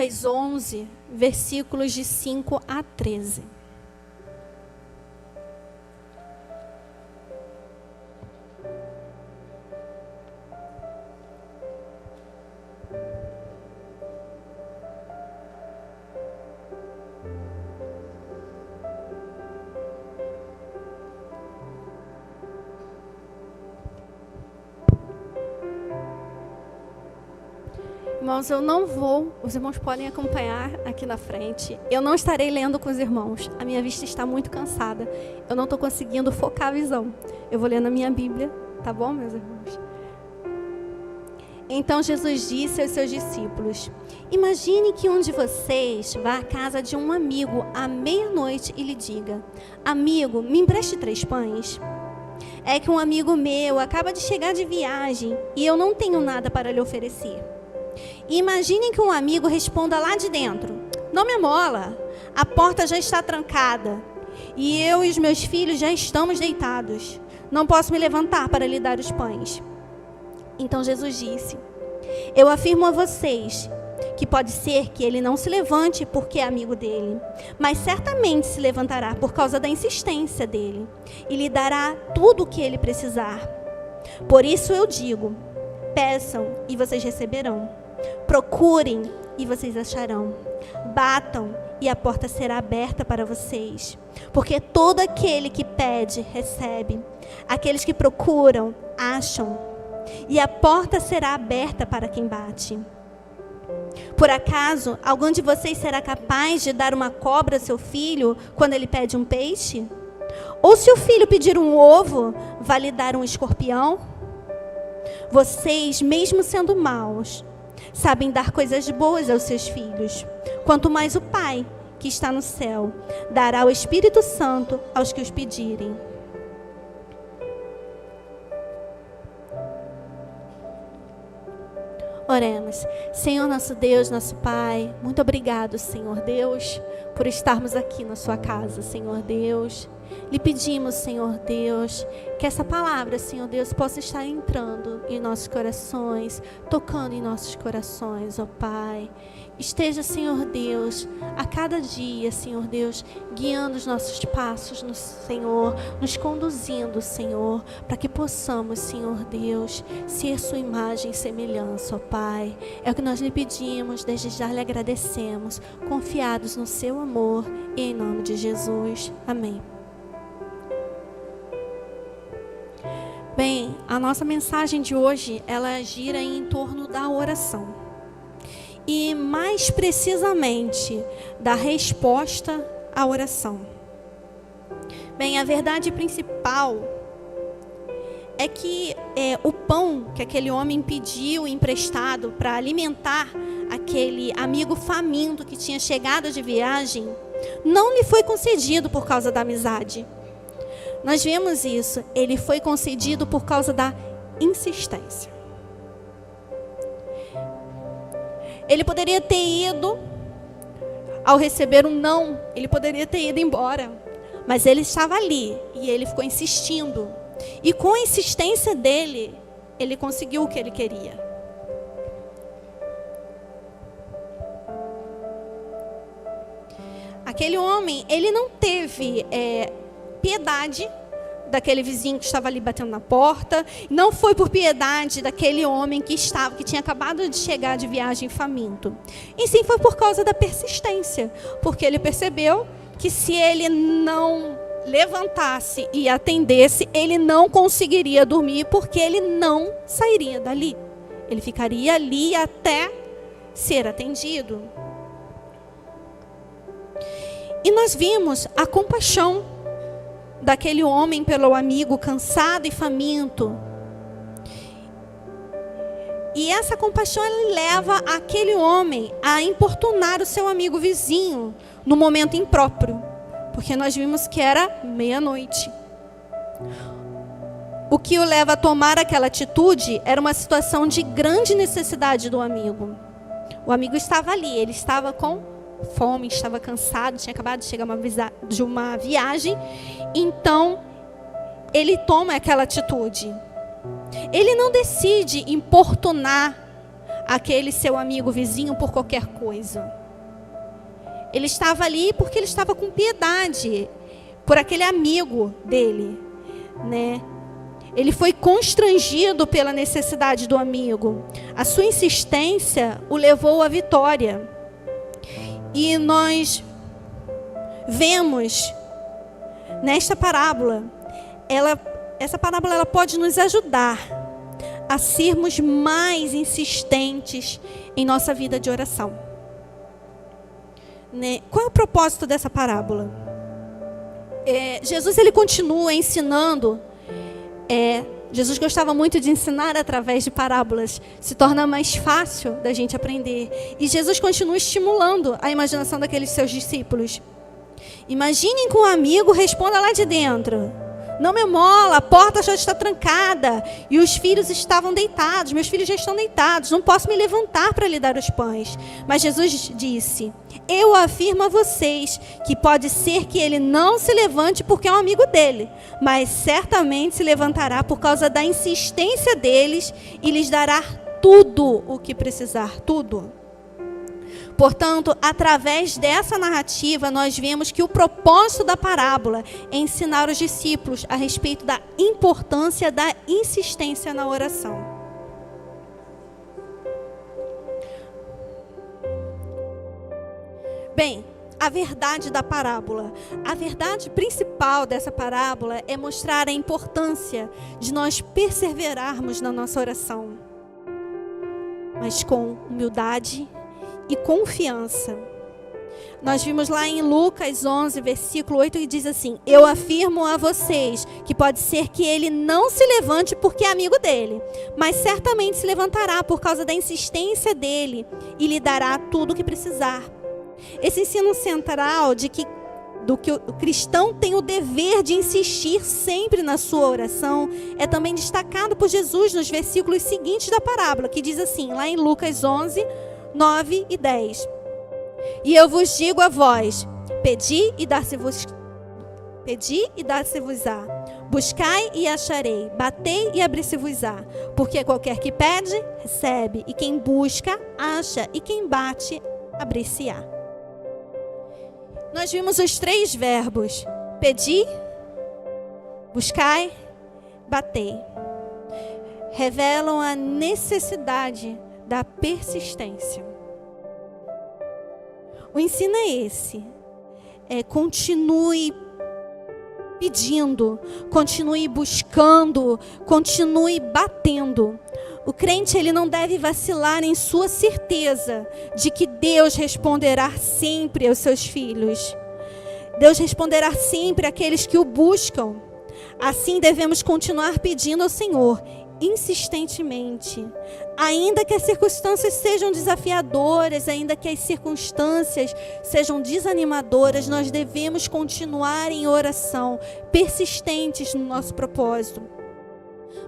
Lucas 11, versículos de 5 a 13. Irmãos, eu não vou, os irmãos podem acompanhar aqui na frente. Eu não estarei lendo com os irmãos. A minha vista está muito cansada. Eu não estou conseguindo focar a visão. Eu vou ler na minha Bíblia, tá bom, meus irmãos? Então Jesus disse aos seus discípulos: imagine que um de vocês vá à casa de um amigo à meia-noite e lhe diga: amigo, me empreste 3 pães. É que um amigo meu acaba de chegar de viagem e eu não tenho nada para lhe oferecer. E imaginem que um amigo responda lá de dentro: não me amola, a porta já está trancada e eu e os meus filhos já estamos deitados. Não posso me levantar para lhe dar os pães. Então Jesus disse: eu afirmo a vocês que pode ser que ele não se levante porque é amigo dele, mas certamente se levantará por causa da insistência dele e lhe dará tudo o que ele precisar. Por isso eu digo: peçam e vocês receberão. Procurem e vocês acharão. Batam e a porta será aberta para vocês. Porque todo aquele que pede, recebe. Aqueles que procuram, acham. E a porta será aberta para quem bate. Por acaso, algum de vocês será capaz de dar uma cobra a seu filho quando ele pede um peixe? Ou se o filho pedir um ovo, vai lhe dar um escorpião? Vocês, mesmo sendo maus, sabem dar coisas boas aos seus filhos. Quanto mais o Pai, que está no céu, dará o Espírito Santo aos que os pedirem. Oremos. Senhor nosso Deus, nosso Pai, muito obrigado, Senhor Deus, por estarmos aqui na sua casa, Senhor Deus. Lhe pedimos, Senhor Deus, que essa palavra, Senhor Deus, possa estar entrando em nossos corações, tocando em nossos corações, ó Pai. Esteja, Senhor Deus, a cada dia, Senhor Deus, guiando os nossos passos no Senhor, nos conduzindo, Senhor, para que possamos, Senhor Deus, ser sua imagem e semelhança, ó Pai. É o que nós lhe pedimos, desde já lhe agradecemos, confiados no seu amor, e em nome de Jesus. Amém. Bem, a nossa mensagem de hoje, ela gira em torno da oração. E mais precisamente, da resposta à oração. Bem, a verdade principal é que o pão que aquele homem pediu emprestado para alimentar aquele amigo faminto que tinha chegado de viagem, não lhe foi concedido por causa da amizade. Nós vemos isso, ele foi concedido por causa da insistência. Ele poderia ter ido, ao receber um não, ele poderia ter ido embora. Mas ele estava ali e ele ficou insistindo. E com a insistência dele, ele conseguiu o que ele queria. Aquele homem, ele não teve piedade daquele vizinho que estava ali batendo na porta. Não foi por piedade daquele homem que tinha acabado de chegar de viagem faminto. E sim foi por causa da persistência. Porque ele percebeu que se ele não levantasse e atendesse, ele não conseguiria dormir, porque ele não sairia dali. Ele ficaria ali até ser atendido. E nós vimos a compaixão daquele homem pelo amigo cansado e faminto. E essa compaixão, ela leva aquele homem a importunar o seu amigo vizinho no momento impróprio, porque nós vimos que era meia-noite. O que o leva a tomar aquela atitude era uma situação de grande necessidade do amigo. O amigo estava ali, ele estava com fome, estava cansado, tinha acabado de chegar de uma viagem. Então, ele toma aquela atitude. Ele não decide importunar aquele seu amigo vizinho por qualquer coisa. Ele estava ali porque ele estava com piedade por aquele amigo dele, né? Ele foi constrangido pela necessidade do amigo. A sua insistência o levou à vitória. E nós vemos nesta parábola, essa parábola ela pode nos ajudar a sermos mais insistentes em nossa vida de oração. Né? Qual é o propósito dessa parábola? Jesus ele continua ensinando. Jesus gostava muito de ensinar através de parábolas. Se torna mais fácil da gente aprender. E Jesus continua estimulando a imaginação daqueles seus discípulos. Imaginem que um amigo responda lá de dentro: não me mola, a porta já está trancada e os filhos estavam deitados, meus filhos já estão deitados, não posso me levantar para lhe dar os pães. Mas Jesus disse: eu afirmo a vocês que pode ser que ele não se levante porque é um amigo dele, mas certamente se levantará por causa da insistência deles e lhes dará tudo o que precisar, tudo. Portanto, através dessa narrativa, nós vemos que o propósito da parábola é ensinar os discípulos a respeito da importância da insistência na oração. Bem, a verdade da parábola. A verdade principal dessa parábola é mostrar a importância de nós perseverarmos na nossa oração, mas com humildade e confiança. Nós vimos lá em Lucas 11, versículo 8, que diz assim: eu afirmo a vocês que pode ser que ele não se levante porque é amigo dele, mas certamente se levantará por causa da insistência dele e lhe dará tudo o que precisar. Esse ensino central de que o cristão tem o dever de insistir sempre na sua oração é também destacado por Jesus nos versículos seguintes da parábola, que diz assim, lá em Lucas 11, 9 e 10. E eu vos digo a vós: pedi e dar-se-vos-á. Buscai e acharei. Batei e abrir-se-vos-á. Porque qualquer que pede, recebe. E quem busca, acha. E quem bate, abrir-se-á. Nós vimos os 3 verbos: pedi, buscai, batei. Revelam a necessidade da persistência. O ensino é esse. Continue pedindo, continue buscando, continue batendo. O crente ele não deve vacilar em sua certeza de que Deus responderá sempre aos seus filhos. Deus responderá sempre àqueles que o buscam. Assim devemos continuar pedindo ao Senhor insistentemente. Ainda que as circunstâncias sejam desafiadoras, ainda que as circunstâncias sejam desanimadoras, nós devemos continuar em oração, persistentes no nosso propósito.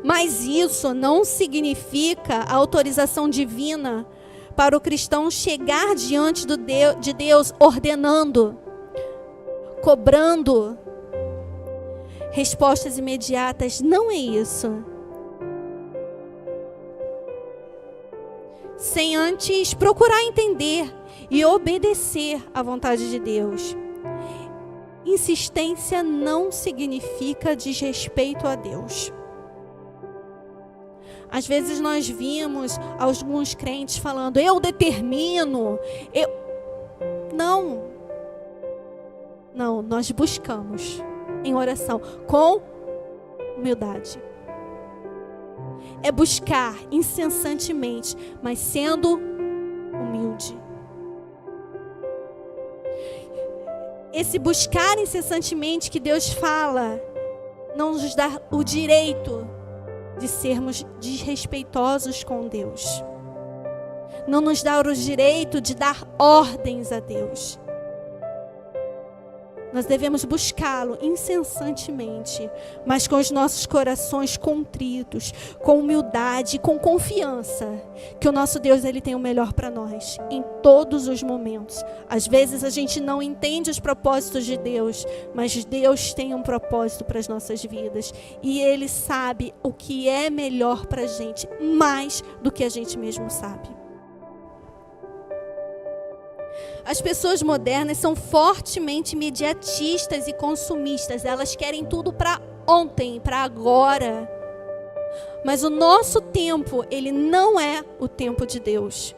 Mas isso não significa a autorização divina para o cristão chegar diante de Deus ordenando, cobrando respostas imediatas. Não é isso. Sem antes procurar entender e obedecer à vontade de Deus. Insistência não significa desrespeito a Deus. Às vezes nós vimos alguns crentes falando: eu determino, Não, nós buscamos em oração com humildade. É buscar incessantemente, mas sendo humilde. Esse buscar incessantemente que Deus fala não nos dá o direito de sermos desrespeitosos com Deus. Não nos dá o direito de dar ordens a Deus. Nós devemos buscá-lo incessantemente, mas com os nossos corações contritos, com humildade, com confiança, que o nosso Deus ele tem o melhor para nós, em todos os momentos. Às vezes a gente não entende os propósitos de Deus, mas Deus tem um propósito para as nossas vidas. E Ele sabe o que é melhor para a gente, mais do que a gente mesmo sabe. As pessoas modernas são fortemente imediatistas e consumistas. Elas querem tudo para ontem, para agora. Mas o nosso tempo, ele não é o tempo de Deus.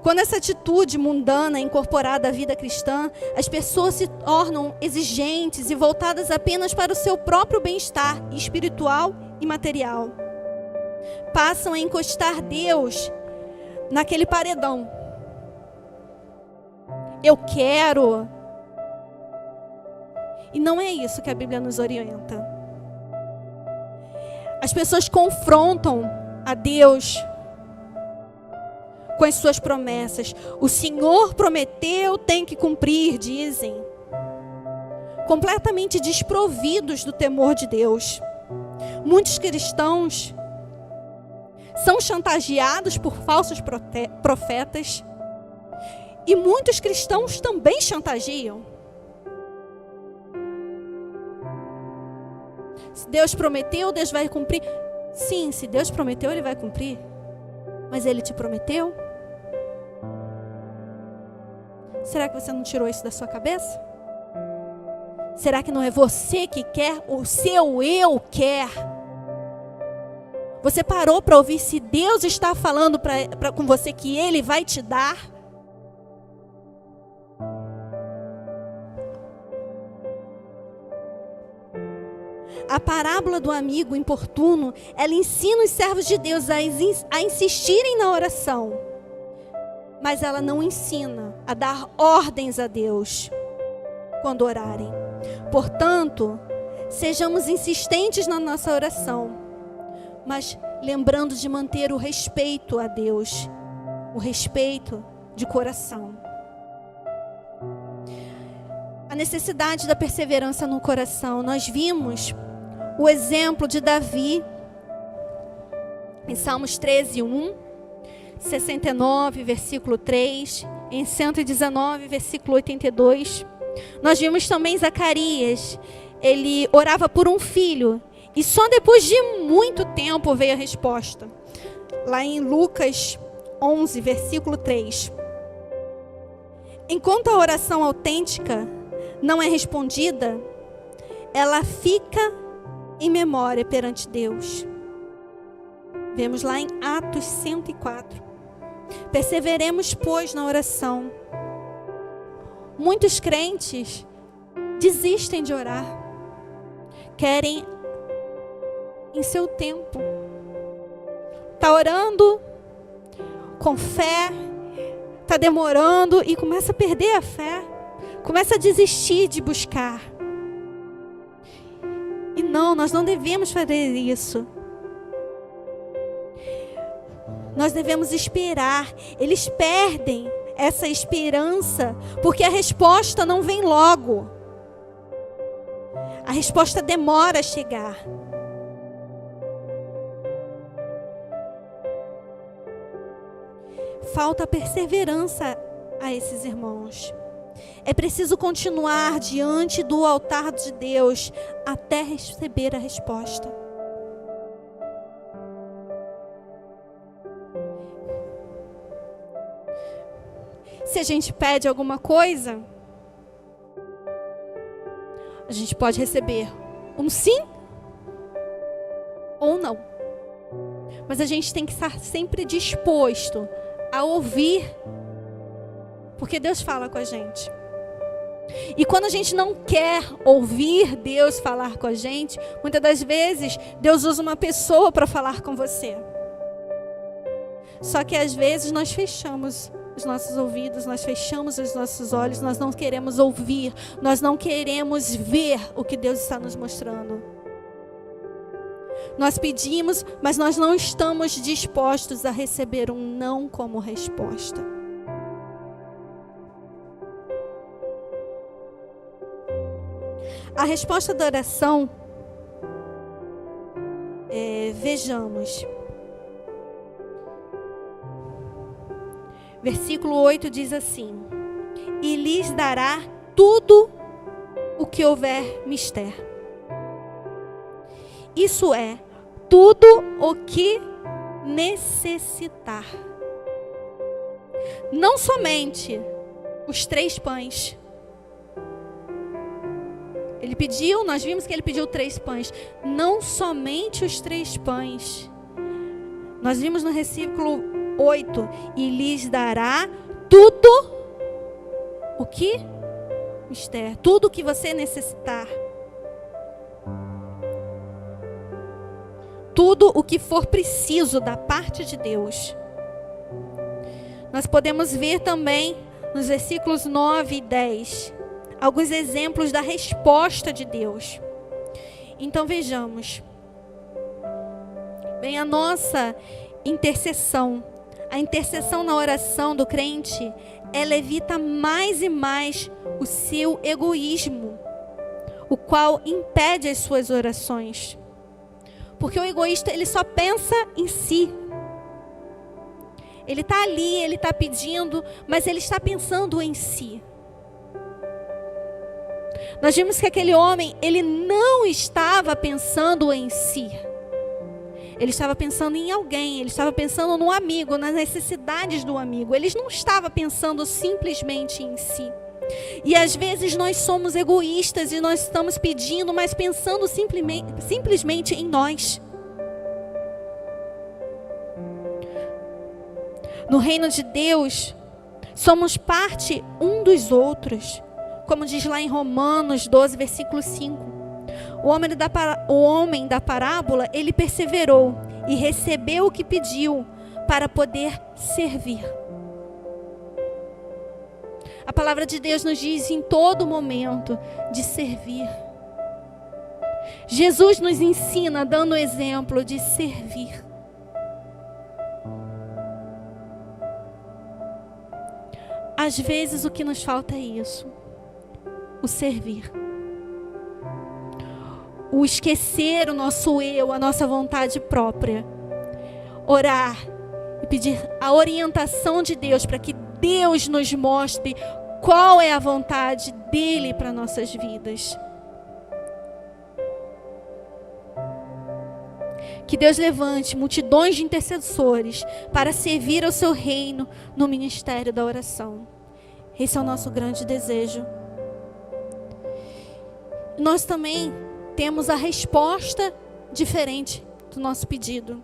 Quando essa atitude mundana é incorporada à vida cristã, as pessoas se tornam exigentes e voltadas apenas para o seu próprio bem-estar espiritual e material. Passam a encostar Deus naquele paredão. Eu quero. E não é isso que a Bíblia nos orienta. As pessoas confrontam a Deus com as suas promessas. O Senhor prometeu, tem que cumprir, dizem. Completamente desprovidos do temor de Deus. Muitos cristãos são chantageados por falsos profetas. E muitos cristãos também chantageiam. Se Deus prometeu, Deus vai cumprir. Sim, se Deus prometeu, Ele vai cumprir. Mas Ele te prometeu? Será que você não tirou isso da sua cabeça? Será que não é você que quer? O seu eu quer? Você parou para ouvir se Deus está falando com você que Ele vai te dar? A parábola do amigo importuno, ela ensina os servos de Deus a insistirem na oração. Mas ela não ensina a dar ordens a Deus quando orarem. Portanto, sejamos insistentes na nossa oração, mas lembrando de manter o respeito a Deus, o respeito de coração. A necessidade da perseverança no coração. Nós vimos o exemplo de Davi em Salmos 13:1, 69, versículo 3, em 119, versículo 82. Nós vimos também Zacarias, ele orava por um filho, e só depois de muito tempo veio a resposta. Lá em Lucas 11, versículo 3. Enquanto a oração autêntica não é respondida, ela fica em memória perante Deus. Vemos lá em Atos 104. Perseveremos, pois, na oração. Muitos crentes desistem de orar. Querem em seu tempo. Está orando com fé, está demorando e começa a perder a fé. Começa a desistir de buscar. E não, nós não devemos fazer isso. Nós devemos esperar. Eles perdem essa esperança porque a resposta não vem logo. A resposta demora a chegar. Falta perseverança a esses irmãos. É preciso continuar diante do altar de Deus até receber a resposta. Se a gente pede alguma coisa, a gente pode receber um sim ou não. Mas a gente tem que estar sempre disposto a ouvir, porque Deus fala com a gente. E quando a gente não quer ouvir Deus falar com a gente, muitas das vezes Deus usa uma pessoa para falar com você. Só que às vezes nós fechamos os nossos ouvidos, nós fechamos os nossos olhos, nós não queremos ouvir, nós não queremos ver o que Deus está nos mostrando. Nós pedimos, mas nós não estamos dispostos a receber um não como resposta. A resposta da oração, vejamos. Versículo 8 diz assim: e lhes dará tudo o que houver mister. Isso é, tudo o que necessitar. não somente os 3 pães. Ele pediu, nós vimos que ele pediu 3 pães. Não somente os 3 pães. Nós vimos no versículo 8. E lhes dará tudo o que? Mister, tudo o que você necessitar. Tudo o que for preciso da parte de Deus. Nós podemos ver também nos versículos 9 e 10 alguns exemplos da resposta de Deus. Então vejamos. Bem, a nossa intercessão, a intercessão na oração do crente, ela evita mais e mais o seu egoísmo, o qual impede as suas orações. Porque o egoísta, ele só pensa em si. Ele está ali, ele está pedindo, mas ele está pensando em si. Nós vimos que aquele homem, ele não estava pensando em si. Ele estava pensando em alguém, ele estava pensando no amigo, nas necessidades do amigo. Ele não estava pensando simplesmente em si. E às vezes nós somos egoístas e nós estamos pedindo, mas pensando simplesmente em nós. No reino de Deus, somos parte um dos outros. Como diz lá em Romanos 12, versículo 5. O homem da parábola, ele perseverou e recebeu o que pediu para poder servir. A palavra de Deus nos diz em todo momento de servir. Jesus nos ensina dando o exemplo de servir. Às vezes o que nos falta é isso. O servir. O esquecer o nosso eu, a nossa vontade própria. Orar e pedir a orientação de Deus para que Deus nos mostre qual é a vontade dele para nossas vidas. Que Deus levante multidões de intercessores para servir ao seu reino no ministério da oração. Esse é o nosso grande desejo. Nós também temos a resposta diferente do nosso pedido.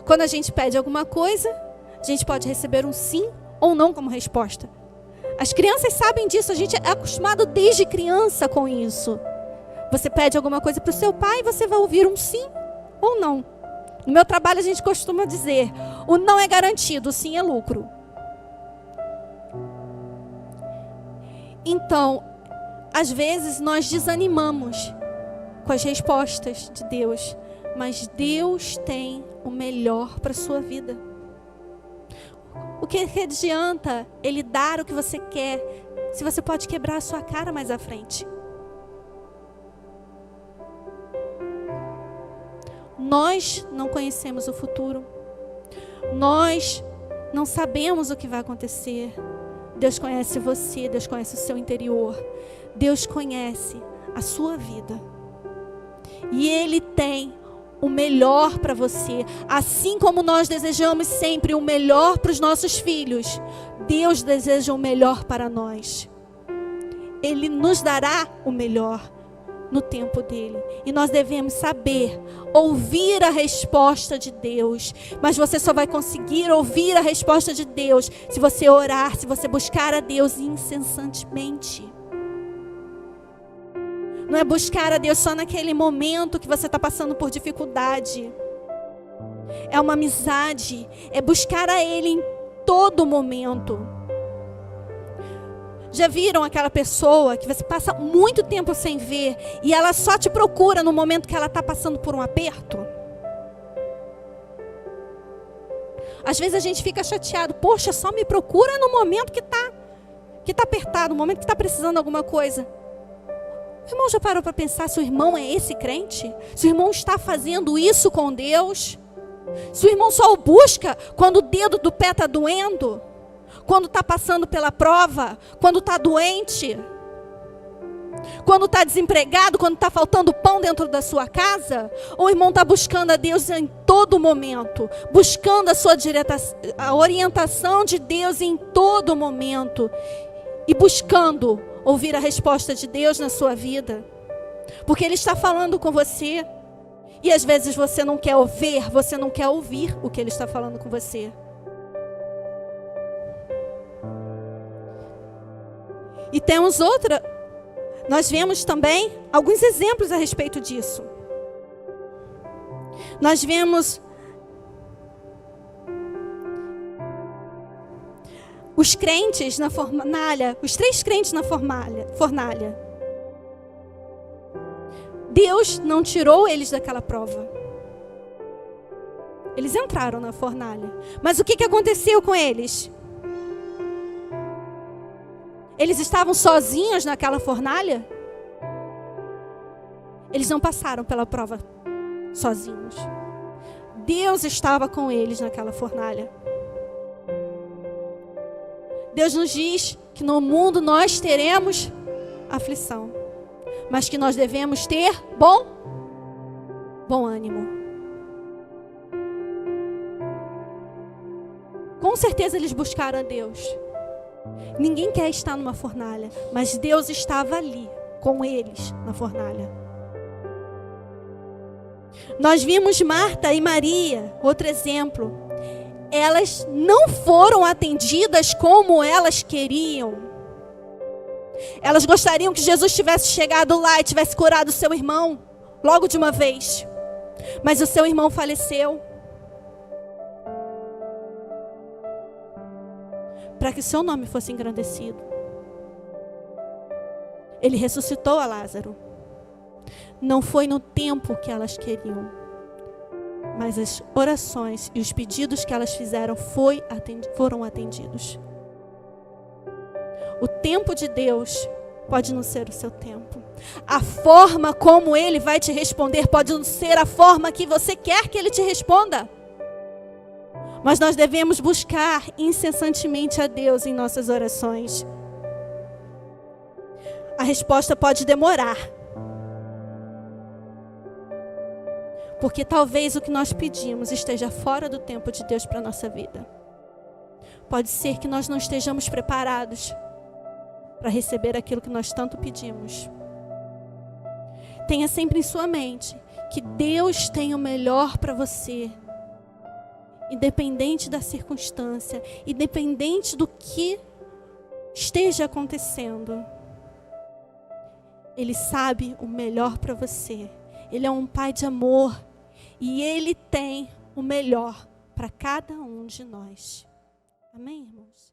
Quando a gente pede alguma coisa, a gente pode receber um sim ou não como resposta. As crianças sabem disso, a gente é acostumado desde criança com isso. Você pede alguma coisa para o seu pai, você vai ouvir um sim ou não. No meu trabalho a gente costuma dizer, o não é garantido, o sim é lucro. Então, às vezes nós desanimamos com as respostas de Deus, mas Deus tem o melhor para a sua vida. O que adianta Ele dar o que você quer, se você pode quebrar a sua cara mais à frente? Nós não conhecemos o futuro. Nós não sabemos o que vai acontecer. Deus conhece você, Deus conhece o seu interior. Deus conhece a sua vida. E Ele tem o melhor para você. Assim como nós desejamos sempre o melhor para os nossos filhos, Deus deseja o melhor para nós. Ele nos dará o melhor no tempo dele. E nós devemos saber, ouvir a resposta de Deus. Mas você só vai conseguir ouvir a resposta de Deus se você orar, se você buscar a Deus incessantemente. Não é buscar a Deus só naquele momento que você está passando por dificuldade. É uma amizade. É buscar a Ele em todo momento. Já viram aquela pessoa que você passa muito tempo sem ver e ela só te procura no momento que ela está passando por um aperto? Às vezes a gente fica chateado. Poxa, só me procura no momento que está apertado, no momento que está precisando de alguma coisa. O irmão já parou para pensar se o irmão é esse crente? Se o irmão está fazendo isso com Deus? Se o irmão só o busca quando o dedo do pé está doendo? Quando está passando pela prova? Quando está doente? Quando está desempregado, quando está faltando pão dentro da sua casa? Ou o irmão está buscando a Deus em todo momento? Buscando a orientação de Deus em todo momento? E buscando ouvir a resposta de Deus na sua vida? Porque Ele está falando com você. E às vezes você não quer você não quer ouvir o que Ele está falando com você. E temos nós vemos também alguns exemplos a respeito disso. Nós vemos os crentes na fornalha, os 3 crentes na fornalha. Deus não tirou eles daquela prova. Eles entraram na fornalha. Mas o que aconteceu com eles? Eles estavam sozinhos naquela fornalha? Eles não passaram pela prova sozinhos. Deus estava com eles naquela fornalha. Deus nos diz que no mundo nós teremos aflição, mas que nós devemos ter bom ânimo. Com certeza eles buscaram a Deus. Ninguém quer estar numa fornalha, mas Deus estava ali com eles na fornalha. Nós vimos Marta e Maria, outro exemplo. Elas não foram atendidas como elas queriam. Elas gostariam que Jesus tivesse chegado lá e tivesse curado o seu irmão logo de uma vez. Mas o seu irmão faleceu. Para que o seu nome fosse engrandecido. Ele ressuscitou a Lázaro. Não foi no tempo que elas queriam, mas as orações e os pedidos que elas fizeram foram atendidos. O tempo de Deus pode não ser o seu tempo. A forma como Ele vai te responder pode não ser a forma que você quer que Ele te responda. Mas nós devemos buscar incessantemente a Deus em nossas orações. A resposta pode demorar. Porque talvez o que nós pedimos esteja fora do tempo de Deus para a nossa vida. Pode ser que nós não estejamos preparados para receber aquilo que nós tanto pedimos. Tenha sempre em sua mente que Deus tem o melhor para você. Independente da circunstância, independente do que esteja acontecendo. Ele sabe o melhor para você. Ele é um Pai de amor. E Ele tem o melhor para cada um de nós. Amém, irmãos?